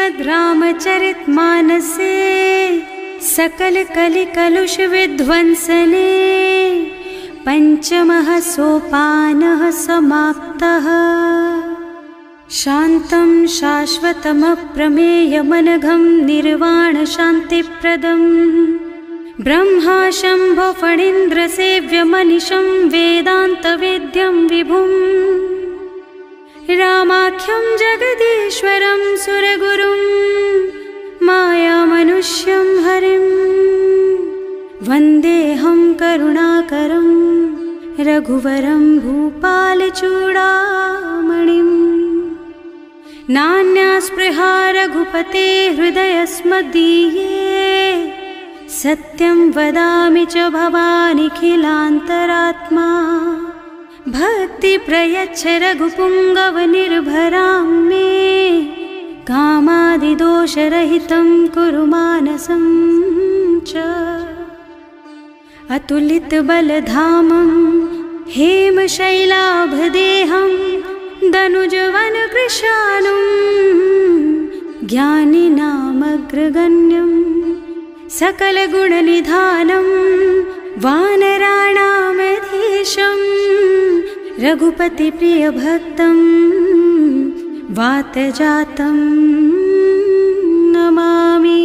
श्रीमद् रामचरितमानसे सकल कलि कलुष विध्वंसने पंचमः सोपानः समाप्तः। शान्तं शाश्वतमप्रमेयमनघं निर्वाण शान्तिप्रदम् ब्रह्मा शम्भो फणीन्द्रसेव्यमनिशं वेदान्तवेद्यं विभुम् रामाख्यं जगदीश्वरं सुरगुरुं मायामनुष्यं हरिं वन्देऽहं करुणाकरं रघुवरं भूपालचूडामणिम्। नान्यास्पृहा रघुपते हृदयस्मदीये सत्यं वदामि च भवानिखिलान्तरात्मा। भक्ति प्रयच्छ रघुपुङ्गवनिर्भरां मे कामादिदोषरहितं कुरु मानसं च। अतुलितबलधामं हेमशैलाभदेहं दनुजवनकृशानुं ज्ञानिनामग्रगण्यं सकलगुणनिधानं वानराणामधीशं रघुपतिप्रियभक्तं वातजातं नमामि।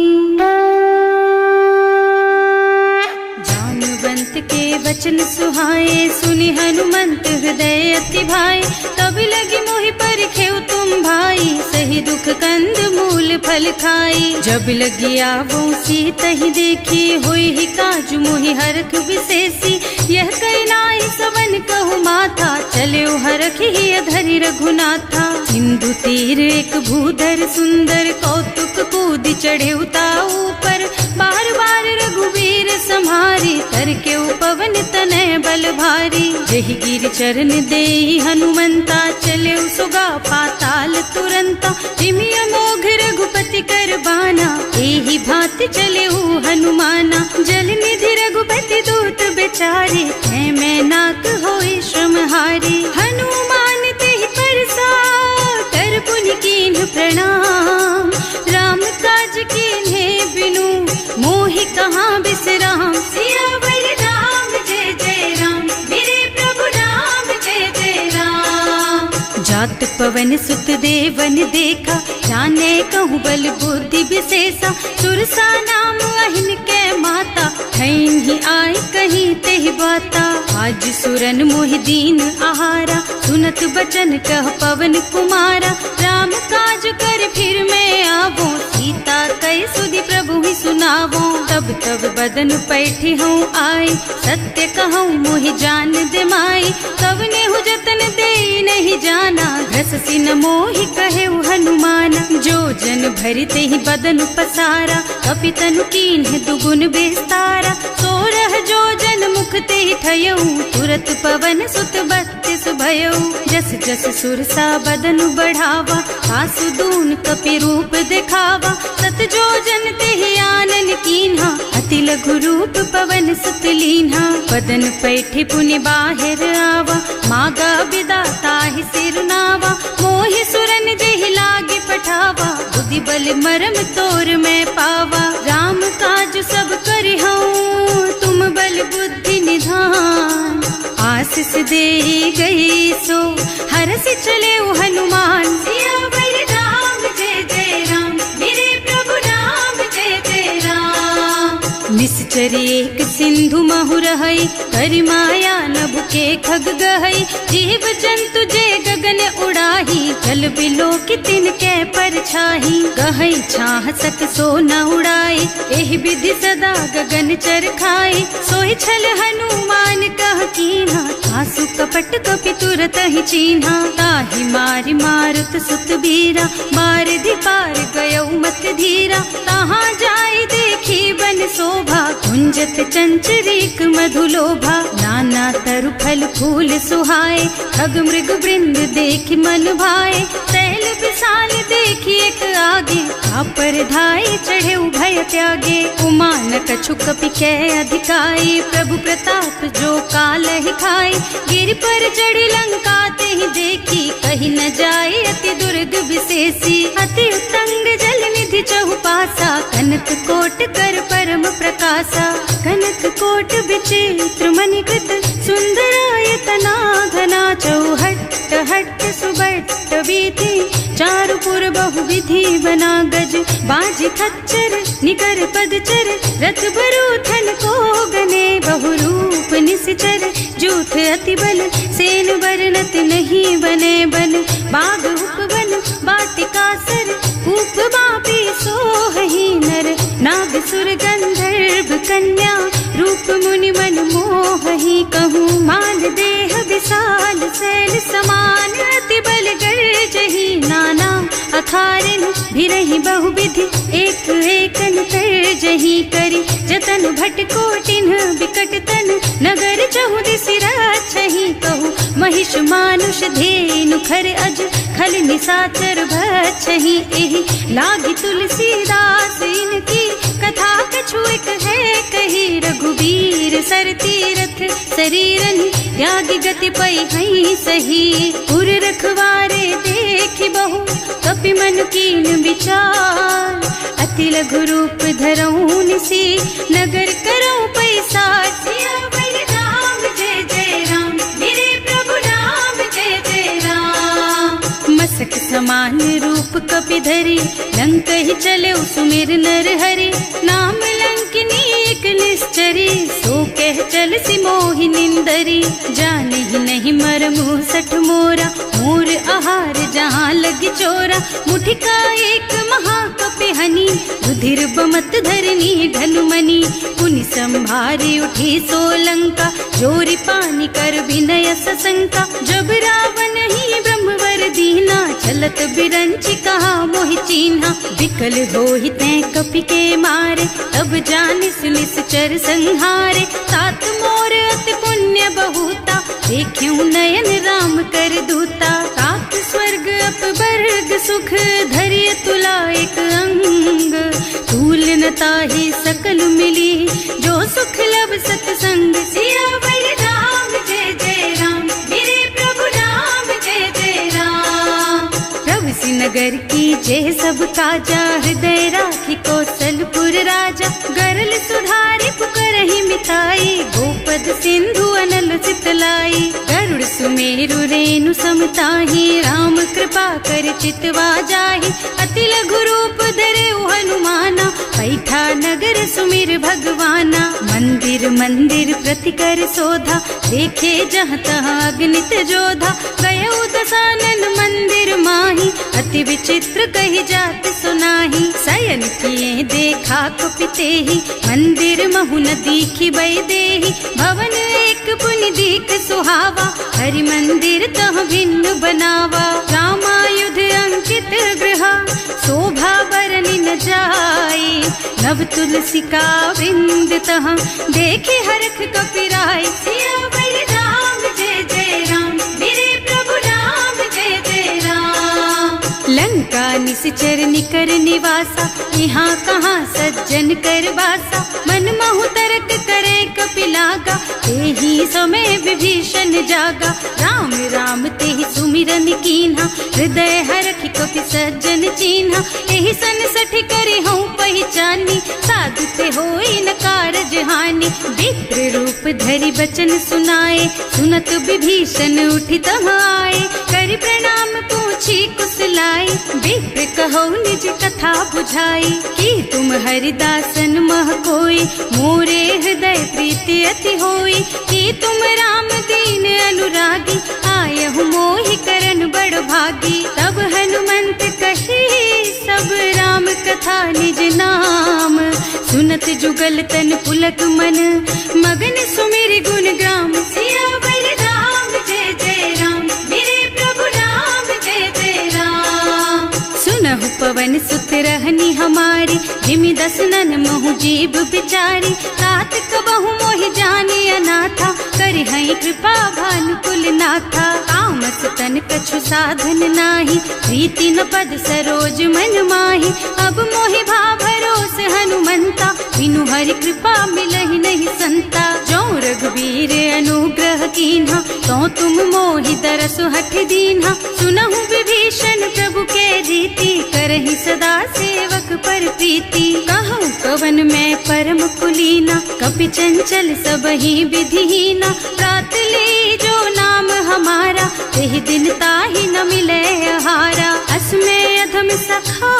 जानुवंत के वचन सुहाए सुनि हनुमंत हृदय अति भाए। तब लगी मोहि परिखेउ तुम भाई सही दुख कंद मूल फल खाई। जब लगी आवो सीतहि देखी होई ही काजु मोहि हरख विशेषी। यह कई नाई सवन कहु माथा चले हरखि धरि रघुनाथा। सिंधु तीर एक भूधर सुंदर कौतुक कूद चढ़े उताऊ पर। बार बार रघुवीर सम्हारी तर के पवन तनय बल भारी। जहि गिर चरण देहि हनुमंता चले सुगा पाताल तुरंता। जिमि अमोघ रघुपति कर बाना एहि भांति चले हनुमाना। जल निधि रघुपति दूत बेचारे है मैं नाक होई श्रमहारी। हनुमान तेहि परसा कर पुनि कीन्ह प्रणाम। राम काज कीन्हे बिनु मोहि कहाँ बिसराम। सियावर राम जय जय राम मेरे प्रभु राम जय जय राम। जात पवन सुत देवन देखा जाने कहूँ बल बुद्धि विशेषा। सुरसा नाम अहिन के माता ठैन ही आय कहीं तेहि बाता। आज सुरन मोहि दीन आहारा सुनत बचन कह पवन कुमारा। राम काज कर फिर मैं आवो सीता कई सुधि प्रभु ही सुनावो। तब तब बदन पैठी हूँ आए सत्य कहूँ मोहि जान दे माई। तब नेहु जतन दे नहीं जाना घस सिन मोहि कहे हनुमाना। जो जन भरिते ही बदन पसारा कपि तनु कीन्ह दुगुन बेस्तारा। सोरह जो जन मुख ते ही ठयऊ तुरत पवन सुत 32 भयऊ। जस जस सुरसा बदन बढ़ावा आसु दून कपि रूप दिखावा। सत जो जन ते ही आनन कीन्हा अति लघु रूप पवन सुत लीन्हा। बदन पैठे पुनि बाहिर आवा मागा बिदा ताहि सिर नावा। मोहि सुरन जेहि लागे पठावा बुद्धि बल मरम तोर मैं पावा। राम काज सब करिहऊँ तुम बल बुद्धि निधान। आशीष दे गई सो हरसि चले हनुमान। सियावर राम जय जय राम मेरे प्रभु राम जय जय राम। निश्चर एक सिंधु महु रहई करि माया नभ के खग गहई। जीव जंतु जे गगन उड़ाही जल बिलो की तिनके परछाही। गहई छाह सक सो न उड़ाई एहि विधि सदा गगन चर खाई। सोई छल हनुमान कह कीन्हा आसु कपट कपि तुरत ही चीन्हा। ताहि मारि मारुत सुत बीरा बारिधि पार गयौ मत धीरा। तहाँ जाय देखी बन शोभा कुंजत चंचरीक मधुलोभा। नाना तरु फल फूल सुहाए खग मृग वृंद देखि मन भाए। तैल विशाल देखी एक आगे पर धाई चढ़े भय त्यागे। उमान कछु कपि कै अधिकाई प्रभु प्रताप जो काल ही खाई। गिर पर चढ़ी लंका ते ही देखी कहीं न जाए अति दुर्ग विशेषी। अति उत्तंग जल बहु पासा, कनक कोट कर परम प्रकाशा। कनक कोट विचित्र मणिकृत, सुंदरायतना घना। चौहट्ट हट्ट सुबट्ट वीथि, चारुपुर बहुविधि बना। गज बाज खच्चर निकर पदचर, रथ बरूथन को गने। बहुरूप निश्चर जूथ अति बल, सेन बरनत नहीं बने बन। बाग उपवन वाटिका सर, कूप बापी सोहहि नर। नाग सुर गंधर्व कन्या, रूप मुनि मन मोहहि। कहूँ माल देह विशाल, शैल समान अति बल गर्जहि। नाना अखारिन भिरहि बहुविधि, एक एकन तर्जहि करि। जतन भट कोटिन बिकट तन, नगर चहुदिस रक्षहि। कहूँ महिष मानुष धेनु खर अज, खल निशाचर भक्षहि। एहि लागी तुलसीदास इनकी, कथा कछु एक है कही। रघुबीर सर तीरथ शरीरन, त्यागी गति पै हई सही। उर रखवारे देखि बहु, कपि मन कीन विचार। अति लघु रूप धरऊं निसी, नगर करऊं पैसार। सियावर राम जय जय राम, मेरे प्रभु राम जय जय राम। मसक समान रूप कपि धरी, लंक ही चले सुमिर नर हरि। नाम लंकिनी एक निश्चरी, सो कह चल सी मोहि निंदरी। जाने ही नहीं मरमु सठ मोरा, मोर आहार जहाँ लग चोरा। मुठिका एक महाकपि हनी, रुधिर बमत धरनी ढलुमनी। पुनि संभारी उठी सोलंका, जोरी पानी कर विनय सशंका। जब रावण ही ब्रह्मवर दीना, चलत बिरंची कहा मोहि चीन्हा। विकल होहि तैं कपि के मारे, तब जानिस निश्चर संहारे। तात मोर अति पुण्य बहुता, देख्यूं नयन राम कर दूता। तात स्वर्ग अपवर्ग सुख, धरिय तुला एक अंग। तूल न ताहि सकल मिली, जो सुख लब सतसंग। सियावर राम जय जय राम, मेरे प्रभु राम जय जय राम। प्रभु सि नगर की जय सब काजा, हृदय राखी कौशलपुर राजा। गरल सुधारि पुकारहि मिताई, गोपद सिंधु अनल चितलाई। गरुड़ सुमेरु रेणु समताहि, राम कृपा कर चितवा जाहि। अति लघु रूप धरे हनुमाना, पैठा नगर सुमिर भगवाना। मंदिर मंदिर प्रति कर शोधा, देखे जहाँ तहाँ अगणित जोधा। गयो दसानन मंदिर माही, अति विचित्र कही जात सुनाही। शयन किए देखा कुपितेहि, मंदिर महु न दीखि बैदेहि। भवन एक पुनि दीख सुहावा, हरि मंदिर तह भिन्न बनावा। रामायुध अंकित गृह, शोभा बरनि न जाई। नव तुलसी का वृंद तह, देखे हरख कपिराई। सियावर राम जय जय राम, मेरे प्रभु राम जय जय राम। लंका निश्चर निकर निवासा, यहाँ कहाँ सज्जन कर वासा। मन महु तरक करे कपिलागा, तेहि समय विभीषण जागा। राम राम तेहि सुमिरन कीन्हा, हृदय हरखि कपि सज्जन चीन्हा। एहि सन सठि करे हूँ पहचानी, साधु ते होई न कारज हानि। विप्र रूप धरि बचन सुनाए, सुनत विभीषण उठि तहाँ आए। करि प्रणाम पूछी कुशलाई, विप्र कहो निज कथा बुझाई। कि तुम हरिदासन मह कोई, मोरे हृदय प्रीति अति होई। कि तुम राम दीन अनुरागी, आयहु मोहि करन बड़ भागी। तब हनुमंत कही सब राम कथा निज नाम। सुनत जुगल तन पुलक मन, मगन सुमिर गुण ग्राम। सियावर राम जय जय राम, मेरे प्रभु राम जय जय राम। सुनहु पवन सुत रहनी हमारी, जिमि दसनन महु जीव बिचारी। तात कबहु मोहि जानी अनाथा, करि हई कृपा भानुकुल नाथा। तामस तन कछु साधन नाही, प्रीति न पद सरोज मन माही। अब मोहि भा भरोस हनुमंता, बिनु हरि कृपा मिलहि नहीं संता। जो रघुबीर अनुग्रह कीन्हा, तो तुम मोहि दरसु हठ दीन्हा। सुनहु विभीषण प्रभु के रीति, करहि सदा सेवक पर प्रीति। हवन में परम कुलीना, कपि चंचल सब ही विधिहीना। प्रात ले जो नाम हमारा, तेहि दिन ताहि न मिले आहारा। असमय अधम सखा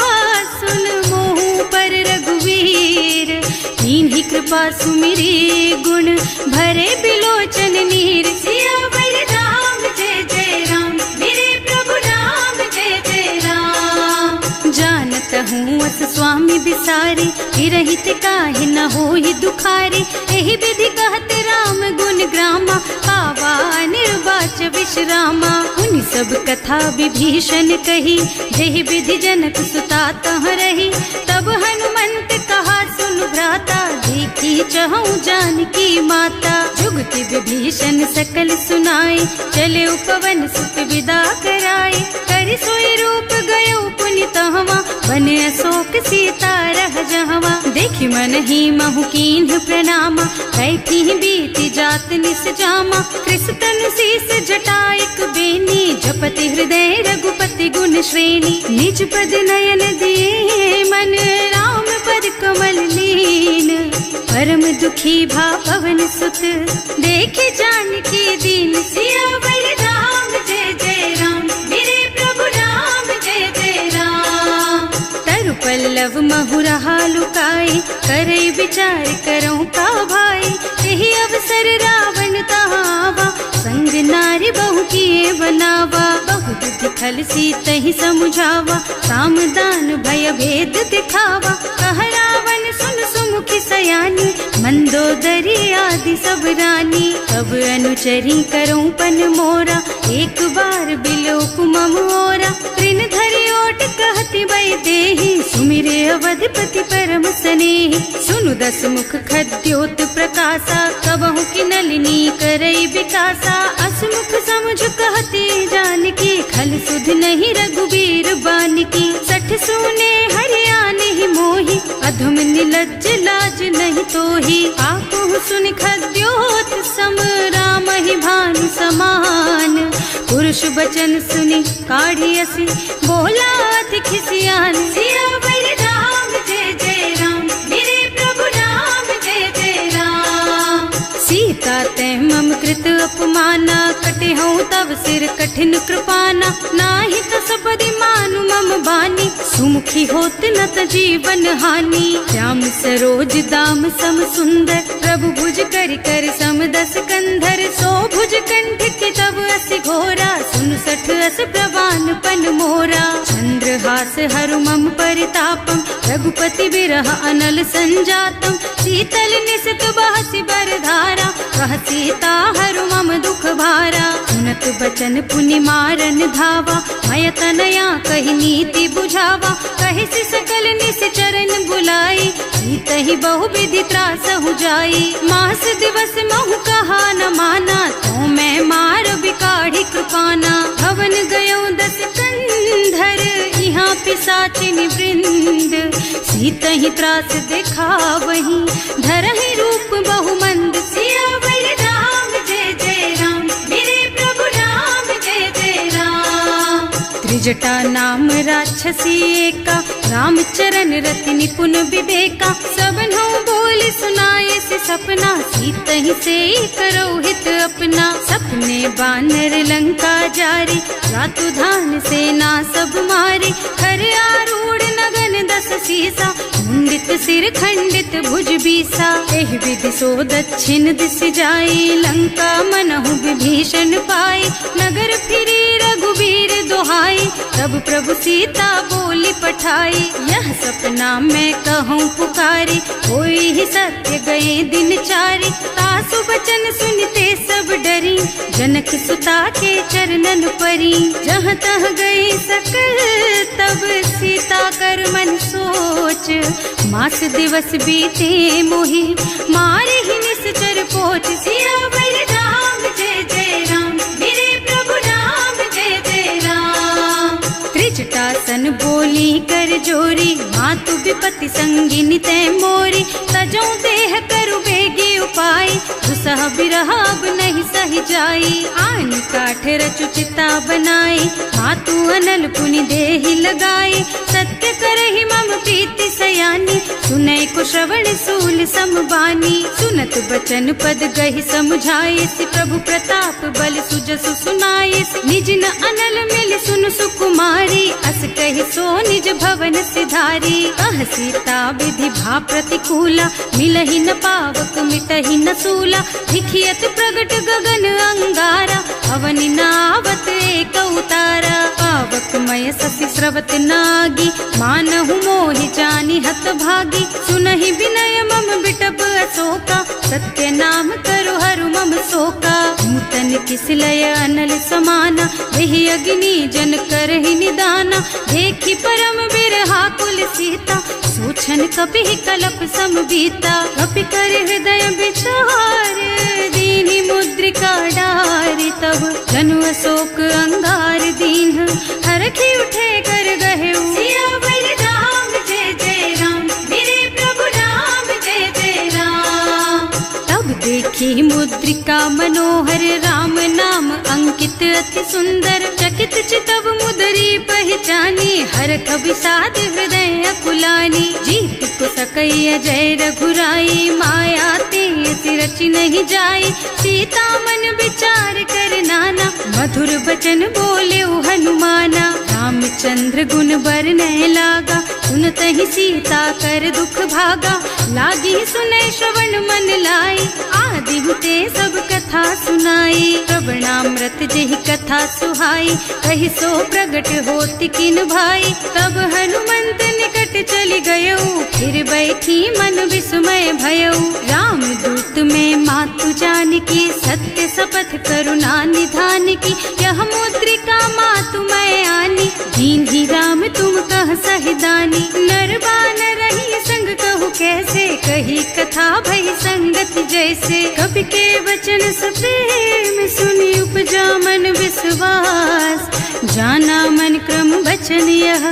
सुन मोहु पर रघुवीर, कीन्ही कृपा सुमिरी गुण भरे बिलोचन नीर। सियावर राम जय जय राम, मेरे प्रभु राम जय जय राम। जानत हूँ अस स्वामी बिसारी, हिरहित काहे न होहि दुखारी। एहि विधि कहत राम गुण ग्रामा, पावा निर्वाच विश्रामा। उन सब कथा विभीषण कही, जेहि विधि जनक सुता तह रही। तब हनुमंत कहा सुन भ्राता, देखी चहु जानकी माता। जुगति विभीषण सकल सुनाई, चले उपवन सुत विदा कराई। कर सोई रूप गयो पुनि तहवा, बने अशोक सीता रह जहवा। देखि मन ही महु कीन्ह प्रणामा, कैथी बीति जात निस जामा। कृष्ण शीस जटाइक बेनी, जपति हृदय रघुपति गुण श्रेणी। निज पद नयन दिए मन, राम पद कमल लीन। परम दुखी भा पवन सुत, देखे जानकी दीन। सियावर राम जय जय राम, मेरे प्रभु राम जय जय राम। तरु पल्लव महुरहा लुकाई, करई विचार करऊं का भाई। यही अवसर रावण तहावा, संग नारी बहु किए बनावा। बहु बुद्धि खल सीतहि समुझावा, साम दान भय भेद दिखावा। कह रावण सुन सुमुखी सयानी, मंदोदरी आदि सब रानी। तब अनुचरी करऊं पन मोरा, एक बार बिलोक मम ओरा। तृण धरि ओट कहति भय देहि, सुमिरे अवधपति परम स्नेहि। सुनु दस मुख खद्योत प्रकाशा, कबहु की नलिनी करई विकासा। असमुख समझ कहती जानकी, खल सुध नहीं रघुबीर बानकी। सठ सुने हरियाणा ही मोही, अधम निलज्ज लाज नहीं तोही। आकुह सुन खद्योत सम, राम ही भानु समान। पुरुष बचन सुनि काढ़ी असी, बोला अति खिसियान। सियावर राम जय जय राम, मेरे प्रभु राम जय जय राम। सीता तै मम कृत अपमाना, कटे हूँ तब सिर कठिन कृपाना। नाही तो सबदि मानु मम बानी, सुमुखी होत न त जीवन हानि। श्याम सरोज दाम सम सुंदर, प्रभु भुज कर कर सम दस कंधर। सो भुज कंठ के तब असि घोरा, सुन सठ अस प्रवान पन मोरा। चंद्रहास हरु मम परितापम, रघुपति बिरह अनल संजातम। शीतल निसित बहसि बरधारा, कह सीता हरु मम दुख भारा। सुनत बचन पुनि मारन धावा, मय तनया कहि नीति बुझावा। कहि सि सकल निश्चरन बुलाई, सीतहि बहु विधि त्रासहु जाई। मास दिवस महु कहा न माना, तो मैं मार बिकाढ़ी कृपाना। भवन गयो दस कंधर, यहाँ पिशाचिनि वृंद। सीतहि त्रास दिखावहीं, धरहि रूप बहु मंद। सियावर राम जय जय राम, मेरे प्रभु राम जय जय राम। त्रिजटा नाम राक्षसी एका, राम चरण रति निपुण विवेका। सबनों बोल सुनाए से सपना, सीतहि से करो हित अपना। सपने बानर लंका जारी, रातु धान सेना सब मारी। खर आरूढ़ नगन दस सीसा, मुंडित सिर खंडित भुज बीसा। एहि विधि सो दक्षिण दिश जाई, लंका मनहु विभीषण पाई। नगर फिरी रघुबीर दोहाई, तब प्रभु सीता बोली पठाई। यह सपना मैं कहूँ पुकारी, होई ही सत्य गए दिन चारी। तासु बचन सुनते सब डरी, जनक सुता के चरणन परी। जहाँ तह गए सकल तब सीता कर मन सोच। मास दिवस बीते मोहि, मारे ही निश्चर पोच। सियावर राम जय जय राम, मेरे प्रभु राम जय जय राम। त्रिजटासन बोली कर जोरी, मातु विपति संगिनी तै मोरी। तजो देह करु बेगी उपाय, दुसह बिरह अब नहीं सही जाई। आन काठ रचु चिता बनाए, मातु अनल पुनि देहि लगाए। सत्य करहि मम प्रीति सयानी, सुनय को श्रवण सूल समबानी। सुनत बचन पद गहि समुझाए, प्रभु प्रताप बल सुजसु सुनाए। निज न अनल मिल सुन सुकुमारी, अस कहि सो निज भवन सिधारी। कह सीता विधि भा प्रतिकूला, मिलहि न पावक मिटहि न सूला। भिखियत प्रगट गगन अंगारा, अवनि नावत एक उतारा। पावक मय ससि स्रवत नागी, मानहु मोहि जानि हत भागी। सुनहि विनय मम बिटप अशोका, सत्य नाम करु हरु मम शोका। नूतन किसलय अनल समाना, वही अग्नि जन करहि निदाना। देखि परम बिरहा कुल सीता, सोचन कपि कलप सम बीता। कपि कर हृदय विचार, दीनि मुद्रिका डारि। तब जनु अशोक अंगार दीन, हरखि उठे कर गहे। सियावर राम जय जय राम, मेरे प्रभु राम जय जय राम। तब देखी मुद्रिका मनोहर, राम नाम अंकित अति सुंदर। चकित चितव मुदरी पहचानी, हरख विषाद हृदय अकुलानी। जीत को सकैय जय रघुराई, माया ते रचि नहीं जाई। सीता मन विचार कर नाना, मधुर बचन बोले हनुमाना। रामचंद्र गुण बरनय लागा, सुनत ही सीता कर दुख भागा। लागी सुनै श्रवण मन लाई, आदि हुते सब कथा सुनाई। श्रवणामृत जेहि कथा सुहाई, कहि सो प्रगट होति किन भाई। तब हनुमंत निकट चली गयौ, फिर बैठी मन विस्मय भयौ। राम दूत में मातु जानकी, सत्य शपथ करुणा निधान की। यह मुद्रिका मातु मैं आनी, दीन्ही राम तुम कह सहिदानी। नर बानर रही संग कहु कैसे, कही कथा भई संगति जैसे। कवि के वचन सप्रेम सुनि, उपजा मन विश्वास। जाना मन क्रम वचन यह,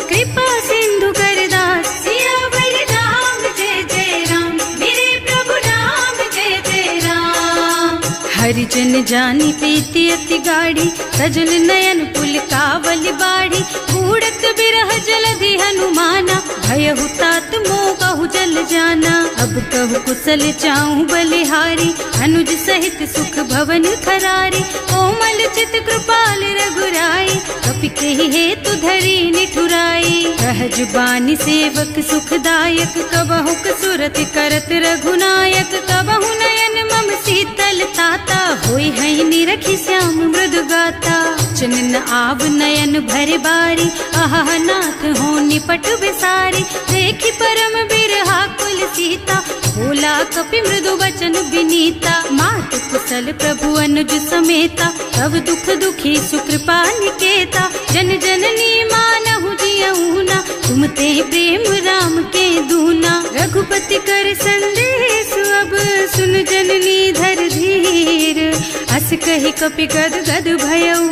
कृपा सिंधु कर दास। सियावर राम जय जय राम, मेरे प्रभु राम जय जय राम। हरिजन जानी प्रीति अति गाढ़ी, सजल नयन पुलकावल बाढ़ी। बूढ़त बिरह जलधि हनुमाना, भयहु तात मोह कहु जल जाना। अब कहु कुशल चाहूं बलिहारी, अनुज सहित सुख भवन खरारी। कोमल चित कृपाल रघुराई, कपि केहि हेतु धरी निठुराई। सहज बानी सेवक सुखदायक, कबहु कसुरत करत रघुनायक। कबहु नयन मम शीतल ताता, होई है निरखि श्याम मृदु गाता। चनन आव नयन भरे बारी, आहा नाथ हो निपट बिसारी। देखि परम बिरहा कुल सीता, बोला कपि मृदु वचन विनीता। मात कुशल प्रभु अनुज समेता, तब दुख दुखी सुकृपा निकेता। जन जननी मानहु जियऊना, तुम ते प्रेम राम के दूना। रघुपति कर संदेश अब, सुन जननी धर धीर। अस कहि कपि गद गद भयऊ,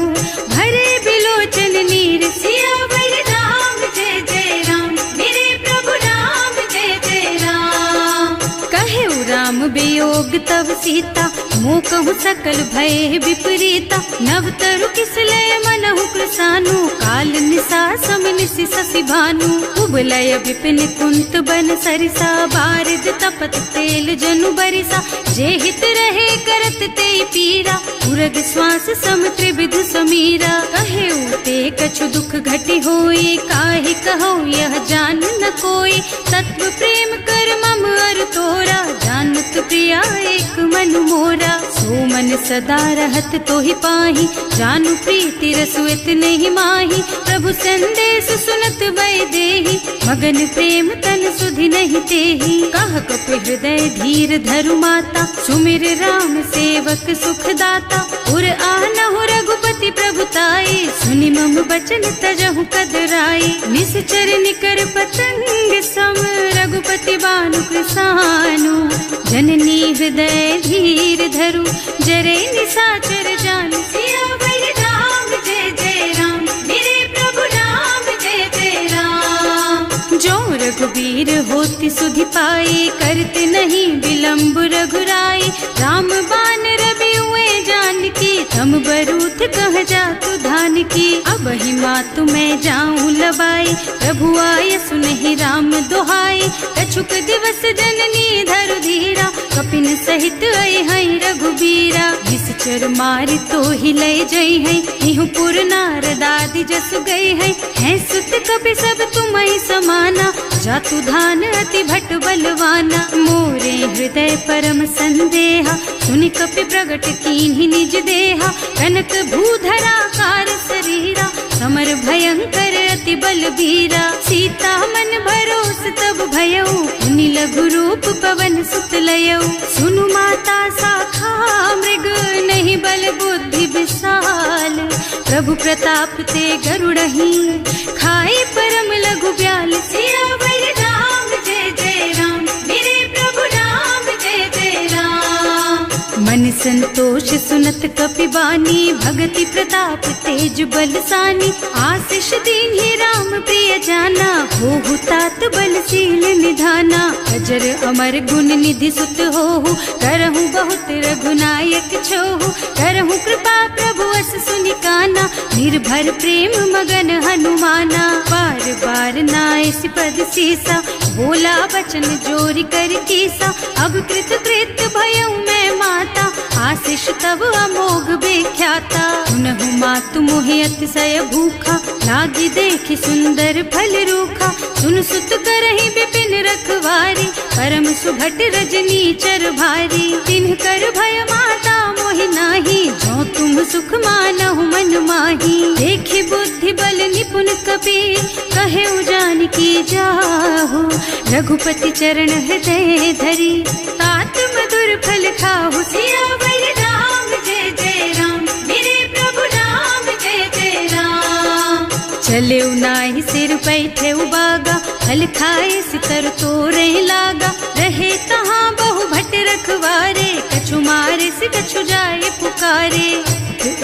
भरे बिलोचन नीर। सियावर राम जय जय राम, मेरे प्रभु राम जय जय राम। कहे राम वियोग तब सीता, मोह कहु सकल भय विपरीता। नव तरु किसलय मनहु कृसानु, काल निसा सम निसि शशि भानु। उबलय विपिन कुंत बन सरिसा, बारिद तपत तेल जनु बरिसा। जे हित रहे करत ते पीरा, उरग श्वास सम त्रिविध समीरा। कहे ते कछु दुख घटि होई, काहि कहो यह जान न कोई। तत्व प्रेम कर मम अर तोरा, जानत प्रिया एक मन मोरा। सो मन सदा रहत तोहि पाही, जानु प्रीति रसु इतने ही माही। प्रभु संदेश सुनत वै देहि, मगन प्रेम तन सुधि नहीं तेहि। कह कपि हृदय धीर धरु माता, सुमिर राम सेवक सुखदाता। उर आनहु रघुपति प्रभुताई, सुनि मम बचन तजहु कदराई। निश्चर निकर पतंग सम, रघुपति बानु कृसानु। जननी हृदय धीर धरु, जरे निशाचर जानु। सियावर राम जय जय राम, मेरे प्रभु राम जय जय राम। जो रघुबीर होति सुधि पाए, करते नहीं विलम्ब रघुराई। पाई। राम बान रवि हुए जानकी, तम बरूथ कह जातु धान की। अब ही मातु मैं जाऊं लबाई, प्रभु आय सुनहि राम दोहाई। कछुक दिवस जननी धरु धीरा, कपिन सहित आई हैं रघुबीरा। निश्चर मारि तो ही लय जई हैं, इहु पुर नारदादि जसु गई हैं सुत कपि सब तुम्हि समाना। जातु धान अति भट बलवाना, मोरे हृदय परम संदेहा। सुनि कपि प्रगट कीन्हि निज देहा, कनक भूधरा कार शरीरा। समर भयंकर अति बलबीरा, सीता मन भरोस तब भयउ। मुनि लघु रूप पवन सुत लयउ, सुनु माता साखा मृग। नहीं बल बुद्धि विशाल, प्रभु प्रताप ते गरुड़हि। खाई परम लघु ब्याल, सियावर राम जय जय राम। मेरे प्रभु राम जय जय राम। मन संतोष सुनत कपि बानी, भगति प्रताप तेज बलसानी। आशीष दीन्हि राम प्रिय जाना, होहु तात बलशील निधाना। अजर अमर गुण निधि सुत होहु, करहु बहुत रघुनायक छोहु। करहु कृपा प्रभु अस सुनि काना, निर्भर प्रेम मगन हनुमाना। बार बार नाइस पद सीसा, बोला वचन जोरि कर कीसा। अब कृत कृत भयउ मैं माता, आशीष तब अमोघ विख्याता। सुनहु मातु मोहि अतिशय भूखा, लागी देखि सुंदर फल रूखा। सुन सुत करहि विपिन रखवारी, परम सुभट रजनी चर भारी। तिन्ह कर भय माता मोहि नाही, जो तुम सुख मानहु मन माही। देखि बुद्धि बल निपुण कपि, कहे जानकी जाहु। रघुपति चरण हृदय धरी, तात मधुर फल खाहु। सियावर राम जय जय राम, मेरे प्रभु राम जय जय राम। चले नाहि सिर बैठे बागा, फल खाए सितर तोरे लागा। रहे कहाँ बहु भट रखवारे, कछु मारे से कछु जाए पुकारे।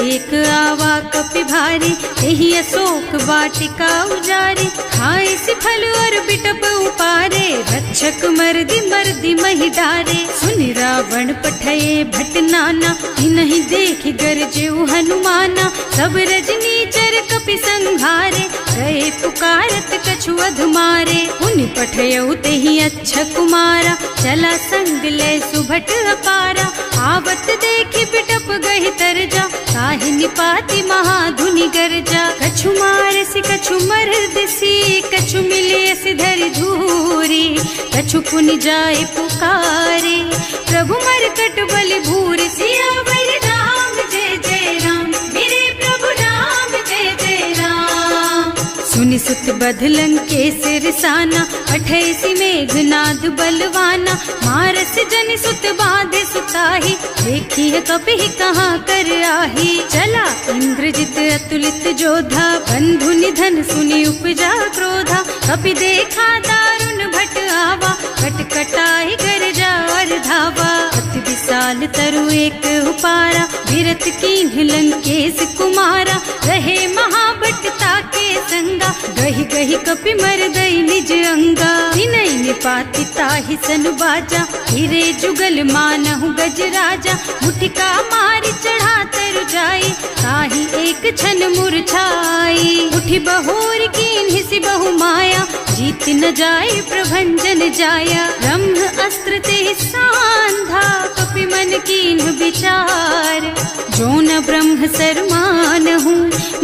एक आवा कपि भारी, यही अशोक वाटिका उजारी। खाए से फल और बिटप उपारे, रक्षक मर्दी मर्दी महि डारे। सुनि रावण पठये भट नाना, नहीं देखि गरजेउ हनुमाना। सब रजनी चर कपि संघारे, गए पुकारत कछु अधमारे। उनि पठयउ तेहि अच्छा कुमारा, चला संग ले सुभट अपारा। आवत देखि बिटप गहि तरजा, ताहि निपाति महाधुनि गरजा। कछु मारसि कछु मरदसी, कछु मिले सिधरि धूरी। कछु पुनि जाए पुकारे, प्रभु मरकट बलि भूरि। सियावर राम जय जय राम, मेरे प्रभु राम जय जय राम। सुनि सुत बधलन के सिरसाना, 28 मेघनाद बलवाना। मारस जनि सुत बांधे सुताही, देखी है कपि कहाँ कर आही। चला इंद्रजित अतुलित जोधा, बंधु निधन सुनि उपजा क्रोधा। कपि देखा दारुण भट आवा, कटकटाई गरजा और धावा। अति विशाल तरु एक उपारा, विरत कीन्ह लंकेश कुमारा। रहे महाभट ताके संगा, गहि गहि कपि मरदई निज अंगा। तिनहि निपाति ताहि सन बाजा, हिरे जुगल मानहु गजराजा। मुठिका मारि चढ़ा तरु जाई, ताहि एक छन मूर्छाई। उठि बहोर कीन्हि सि बहु माया, जीत न जाय प्रभंजन जाया। ब्रह्म अस्त्र ते सांधा, कपि मन कीन्ह विचार। जो न ब्रह्म सरमानहु,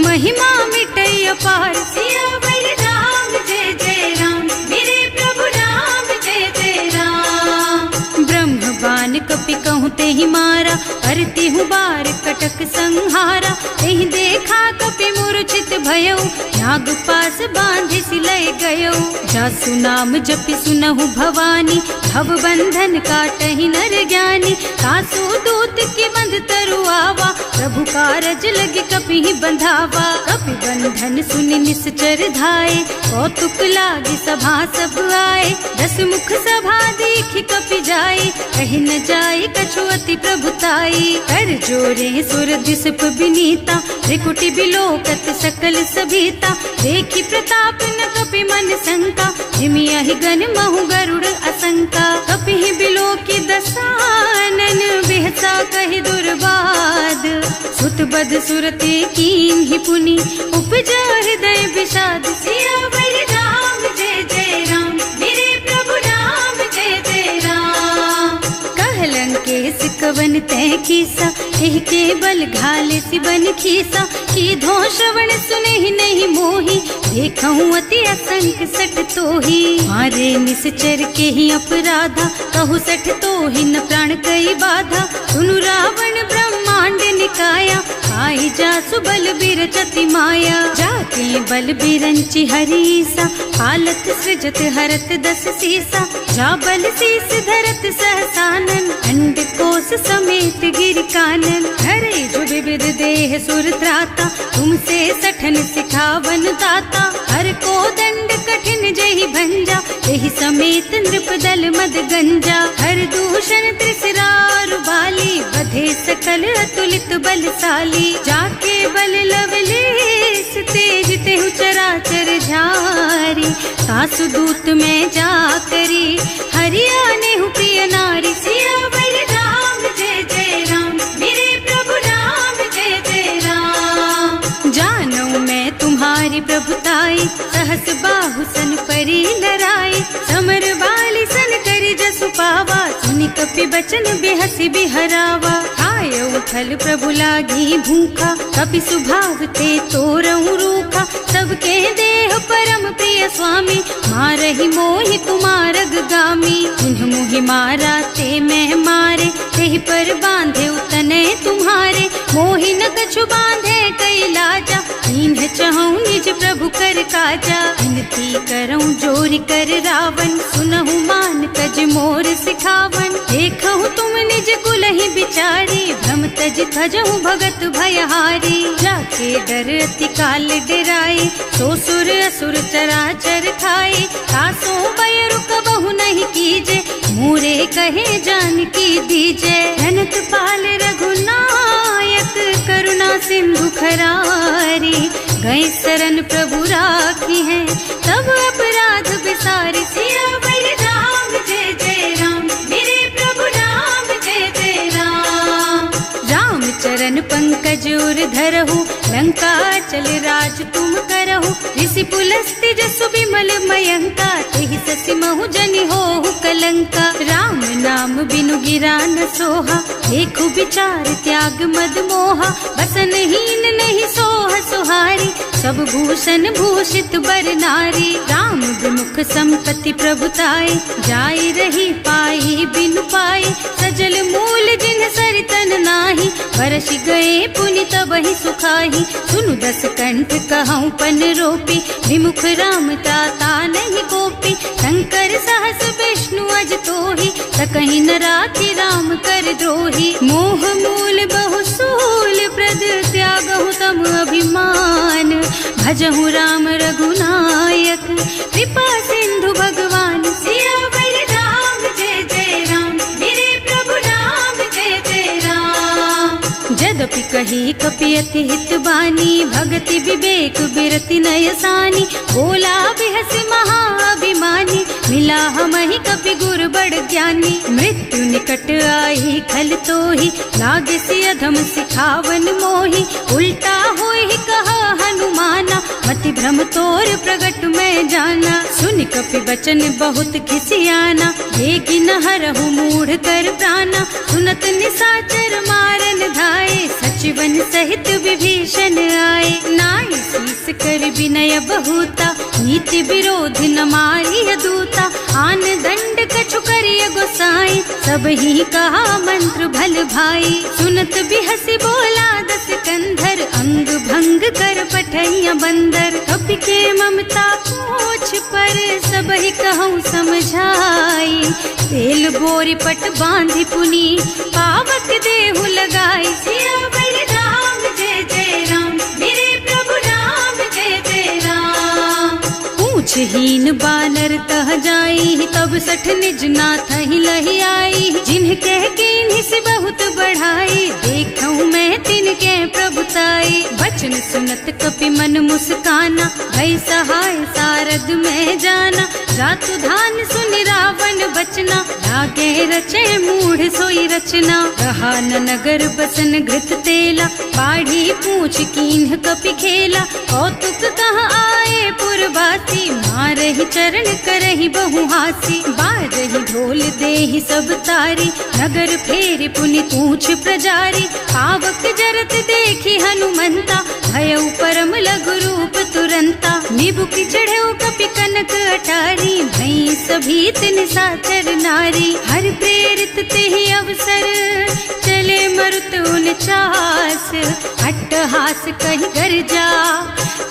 महिमा मिटै अपार। सियावर राम जय जय राम, मेरे प्रभु राम जय जय राम। ब्रह्म बान कपि कहूँ तेहि मारा, करती हूँ बार कटक संहारा। तेहि देखा कपि मूर्छित भयउ, नाग पास बांधि सिलय गयउ। जासु नाम जपि सुनहु भवानी, भव बंधन काटहि नर ज्ञानी। तासु दूत के बंध तरु आवा, प्रभु कारज लगे कपि बंधावा। कपि बंधन सुनि निश्चर धाये, कौतुक लागी सभा सब आए। 10 मुख सभा देखि कपि जाए, कहि न जाए कछु अति प्रभुताई। कर जोरे सुर दिसप विनीता, त्रिकुटी बिलोकत सकल सभीता। देखि प्रताप न कपि मन शंका, हिमिया ही गन महु गरुड़ असंका। कपि बिलोकी दसानन, वध सुरते कीन ही पुनि उपजा हृदय विषाद सियावर राम जय जय राम मेरे प्रभु राम जय जय राम। कहलन के सिकवन तय कीसा एह के बल घाले सिबन खीसा की धो श्रवण सुने ही नहीं मोही देखऊं अति असंख सठ तो ही मारे निश्चर के ही अपराधा कहु सठ तो ही न प्राण कई बाधा सुनु रावण ब्रह्मांड निकाया आई जा सुबल बिरचति माया जाके बल बिरंचि हरीसा हालत सृजत हरत दस सीसा जा बल शीस धरत सहसानन अंड कोस समेत गिर कानन हरे जो विविध देह सुर त्राता तुमसे सठन सिखावन दाता हर को दंड कठिन जही भंजा यही समेत नृपदल मद गंजा हर दूषण त्रिसरार बाली बधे सकल अतुलित बलशाली जाके बल लवलेस तेज तेहु चराचर झारी सासु दूत में जा करी हरियाणे हु प्रिय नारी सियावर राम जय जय राम मेरे प्रभु राम जय जय राम। जानू मैं तुम्हारी प्रभुताई सहस बाहु सन परी लराई समर बाली सन करी जसु पावा सुनि कपि बचन बेहसी बिहरावा आयो फल प्रभु लागी भूखा कपि सुभाव ते तोरऊ रूखा सबके देह परम प्रिय स्वामी मारहि मोहि कुमारग गामी उन्ह मोहि मारा ते मैं मारे तेहि पर बांधे उतने तुम्हारे मोहि न कछु बांधे कई लाजा इन्ह चहूँ निज प्रभु कर काजा विनती करऊँ जोरि कर रावण सुनहु मान तज मोर सिखावन देखहु तुम निज कुल ही बिचारी भ्रम तज थजहु भगत भयहारी जाके डर अति काल डराई सो सुर असुर चराचर खाए तासो भय रुक बहु नहीं कीजे मोरे कहे जान की दीजे धनत पाल रघुनायक करुणा सिंधु खरारी गए शरण प्रभु राखी है तब अपराध बिसारी सियावर राम जय जय राम मेरे प्रभु राम जय जय राम। राम चरण पंकज उर धरहु लंका चल राज तुम करहु ऋषि पुलस्त्य जसु विमल मयंका तेहि ससि महु जनि होहु कलंका राम नाम बिनु गिरा न सोहा देखु विचार त्याग मद मोहा बसन हीन नहीं सोह सुहारी सब भूषण भूषित बर नारी राम विमुख संपत्ति प्रभुताई जाई रही पाई बिनु पाई सजल मूल जिन सरितन नाही बरस गए पुनि तबहि सुखाही सुनु दस कंठ कहऊँ पन रोपी विमुख राम ताता नहीं गोपी शंकर सहस विष्णु अज तोहि सकहि न राखी राम कर द्रोही मोह मूल बहु सूल प्रद त्यागहु तम अभिमान भजहु राम रघुनायक कृपा सिंधु भगवान सियावर राम जय जय राम मेरे प्रभु राम जय जय राम। जदपि कही कपि अति हित बानी भगति विवेक बिरति नयसानी बोला बिहस महाअभिमानी मिला हमहि कपि गुर बड़ ज्ञानी मृत्यु निकट आई खल तोहि लागे सि अधम सिखावन मोहि उल्टा होहि कहा हनुमाना मति भ्रम तोर प्रगट में जाना सुनि कपि बचन बहुत खिसियाना देखि न हरहु मूढ़ कर प्राणा सुनत निशाचर मारन धाये सचिवन सहित विभीषण आए नाई शीस कर विनय बहुता नीति विरोध न मारिय दूता आन दंड कछु करिय गोसाई सब ही कहा मंत्र भल भाई सुनत बिहसी बोला दस कंधर अंग भंग कर पठैया बंदर कपि के ममता पूछ पर सब ही कहूँ समझाई तेल बोरी पट बांधी पुनी पावक देहु लगाई सियावर राम जय जय राम मेरे प्रभु राम जय जय राम। पूछहीन बानर तह जाई तब सठ निज नाथ ही लही आई जिन्ह कह कीन्ही से बहुत बढ़ाई देखऊँ मैं तिनके प्रभुताई बचन सुनत कपि मन मुस्काना भई सहाय सारद में जाना जातु धान सुनि रावण बचना, लागे रचे मूढ़ सोई रचना। रहा न नगर बसन घृत तेला, बाढ़ी पूछ कीन्ह कपि खेला। कौतुक कहाँ आए पुरवासी, मारहि चरण करहि बहु हासी। बारहि ढोल देहि सब तारी, नगर फेरि पुनि पूछ प्रजारी। पावक जरत देखि हनुमंता, भयउ परम लघु रूप तुरंता। निबुकि चढ़ऊ कपि कनक अटारी, भई सभीत निशाचर नारी। हर प्रेरित तेहि अवसर, चले मरुत उनचास। अट्टहास कहि गर्जा,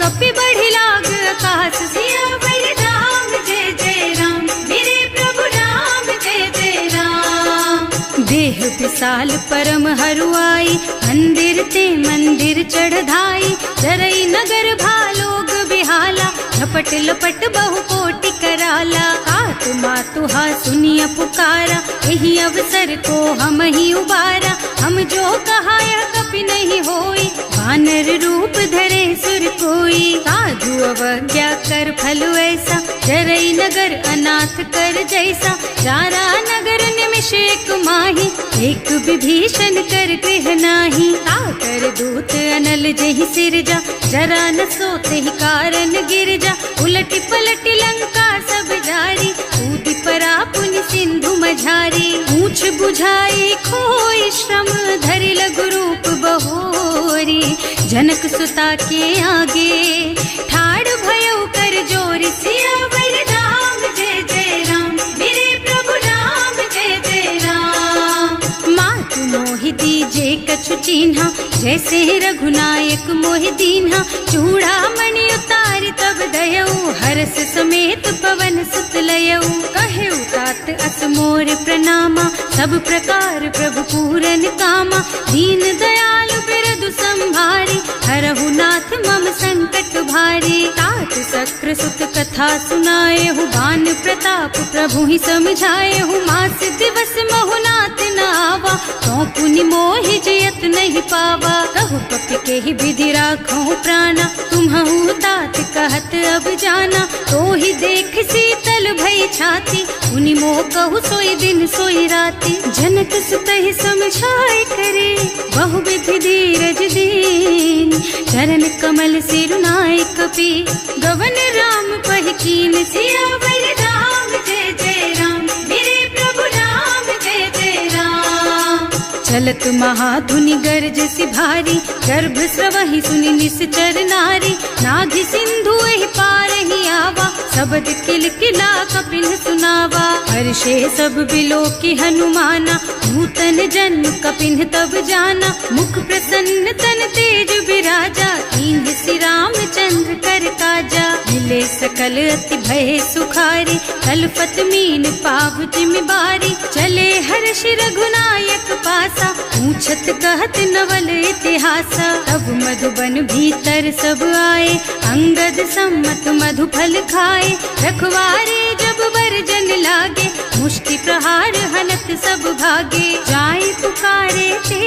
कपि बढ़ि लाग आकाश। सियावर राम जय जय राम, मेरे प्रभु राम जय जय राम। देह विशाल परम हरुआई, मंदिर ते मंदिर चढ़धाई। जरई नगर भालोग बिहाला, झपट लपट बहु कोटि कराला। आतु मातुहा सुनिया पुकारा, यही अवसर को हम ही उबारा। हम जो कहा यह कपि नहीं होई, वानर रूप धरे सुर कोई। साधु अवज्ञा कर फल ऐसा, जरई नगर अनाथ कर जैसा। जारा नगर निमिष एक माही, एक विभीषण कर गृह नाही। ताकर दूत अनल जहि सिरजा, जरा न सोते ही कारण गिरजा। उलटि पलटि लंका सब जारी, कूदि परा पुनि सिंधु मझारी। पूछ बुझाई खोई श्रम, धरि लघु रूप बहोरी। जनक सुता के आगे, ठाड़ भयउ कर जोरी। सियावर राम जय जय राम, मेरे प्रभु राम जय जय राम। मातु मोहि दीजे कछु चिन्हा, जैसे रघुनायक मोहि दीन्हा। चूड़ा मणि उतारि तब दयऊ, हरस समेत पवन सुत लयऊ। कहेउ तात अस मोर प्रणामा, सब प्रकार प्रभु पूरन कामा। दीन दयालु बिरदु संभारी, हरहु नाथ मम संकट भारी। तात सक्र सुत कथा सुनाएहु, बान प्रताप प्रभु ही समझाएहु। मास दिवस महु नाथ न आवा, तो पुनि मोहि जियत नहीं पावा। कहु कपि केहि विधि राखहु प्राणा, तुम्हु तात कहत अब जाना। तो ही देख शीतल भई छाती, उनि मोह कहु सोई दिन सोई राती। जनक सुतहि समझाए करे, बहु विधि धीरज दीन। चरण कमल सिरुनाए कपि, गवन राम पहि कीन। सियावर राम जय जय राम, मेरे प्रभु राम जय जय राम। चलत महाधुनि गर्ज सिभारी, गर्भ स्रवहि सुनि निश्चर नारी। नाभि सिंधु एहि पार ही आवा, शब्द किलकिला कपिन सुनावा। हर्षे सब बिलोकि हनुमाना, नूतन जन्म कपिन तब जाना। मुख प्रसन्न तन तेज बिराजा, कीन्ह श्री रामचंद्र कर काजा। मिले सकल अति भय सुखारी, कलपत मीन पाव जिमिबारी। चले हर्ष रघुनायक पासा, पूछत कहत नवल इतिहासा। तब मधुबन भीतर सब आए, अंगद सम्मत मधु फल खाए। रखवारे जब बरजन लागे, मुष्टि प्रहार हनत सब भागे। जाय पुकारे ते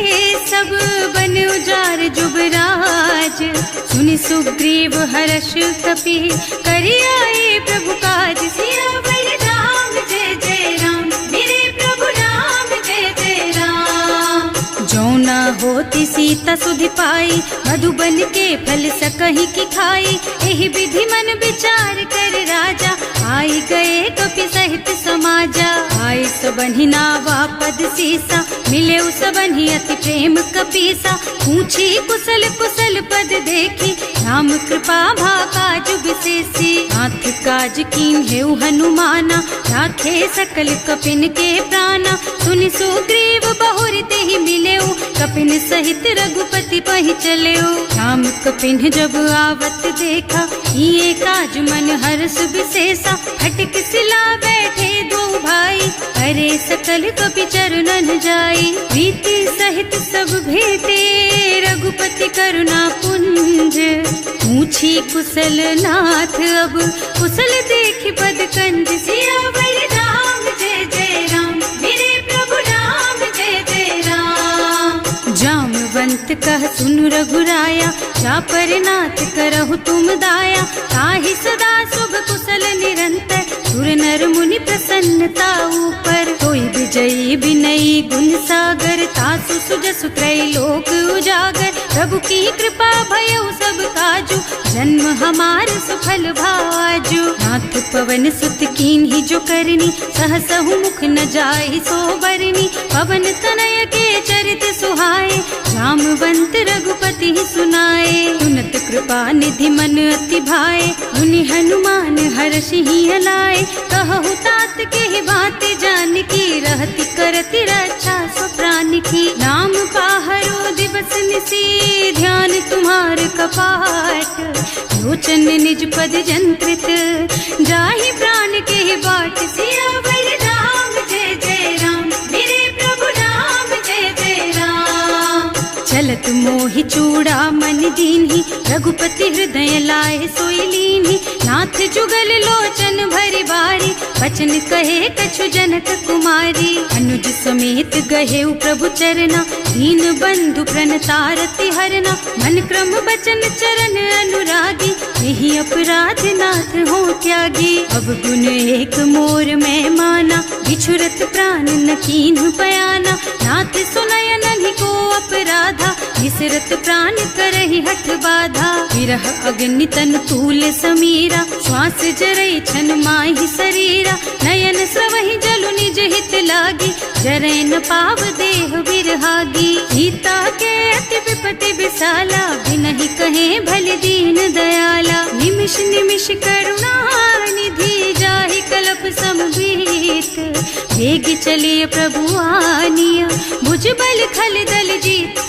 सब, बन उजार जुबराज। सुनि सुग्रीव हर्ष कपि, करि आए प्रभु काज। सियावर राम जय जय राम, मेरे प्रभु राम जय जय राम। जौना होती सीता सुधि पाई, मधुबन के फल सकहि की खाई। एहि विधि मन विचार कर राजा, आई गए कपि सहित समाजा। आए सबन्हि नावा पद सीसा, मिले सबन्हि अति प्रेम कपीसा। पूछी कुशल कुशल पद देखी, राम कृपा भाका जुग विशेषी। नाथ काज कीन्हेउ हनुमाना, राखे सकल कपिन के प्राणा। सुनि सुग्रीव बहुरि तेहि मिलेउ, कपिन सहित रघुपति पहि चलेउ। राम कपिन जब आवत देखा, ये काज मन हर्ष विशेषा। हटिक सिला बैठे दो भाई, अरे सकल कपि चरणन जाई। प्रीति सहित सब भेटे, रघुपति करुणा पुंज। पूछी कुशल नाथ अब, कुशल देखि पद कंज। सियावर राम जय जय राम, मेरे प्रभु राम जय जय राम। जामवंत कह सुनु रघुराया, जा पर नाथ करहु तुम दाया। ताहि सदा शुभ कुशल निरंतर, सुर नर मुनि प्रसन्नता ऊपर, कोई विजयी विनयी गुण सागर, तासु सुजसु त्रैलोक उजागर। प्रभु की कृपा भयउ सब काजू, जन्म हमार सुफल भाजू। नाथ पवन सुत कीन्ही जो करनी, सहसहु मुख न जाहि सो बरनी। पवन तनय के चरित सुहाए, जामवंत रघुपति सुनाए। सुनत कृपा निधि मन अति भाए, मुनि हनुमान हर्षि लाए। कहु तात के बात जान की, रहति करति रक्षा सो प्राण की। नाम पाहरो दिवस निसी, ध्यान तुम्हार कपाट। लोचन निज पद जंत्रित, जाहि प्राण के बाट। सियावर राम जय जय राम, मेरे प्रभु राम जय जय राम। चलत मोहि चूड़ा मन दीन्ही, रघुपति हृदय लाए सोई लीन्ही। नाथ जुगल लोचन भरि बारी, बचन कहे कछु जनक कुमारी। अनुज समेत गहे प्रभु चरना, दीन बंधु प्रणतारति हरना। मन क्रम बचन चरण अनुरागी, यही अपराध नाथ हो त्यागी। अब गुण एक मोर मैं माना, बिछुरत प्राण न कीन्ह बयाना। नाथ सुनय नन्हि को अपराधा, विसरत प्राण करहि हठ बाधा। विरह अग्नि तन तूल समीरा, श्वास जरई छन माहि शरीरा। नयन स्रवहि जलु निज हित लागी, जरै न पाव देह बिरहागी। सीता के अति विपति विसाला, बिनहि कहे भल दीन दयाला। निमिष निमिष करुणा निधि, जाहि कल्प समबीत। वेग चलिए प्रभु आनिया, भुज बल खल दल जीत।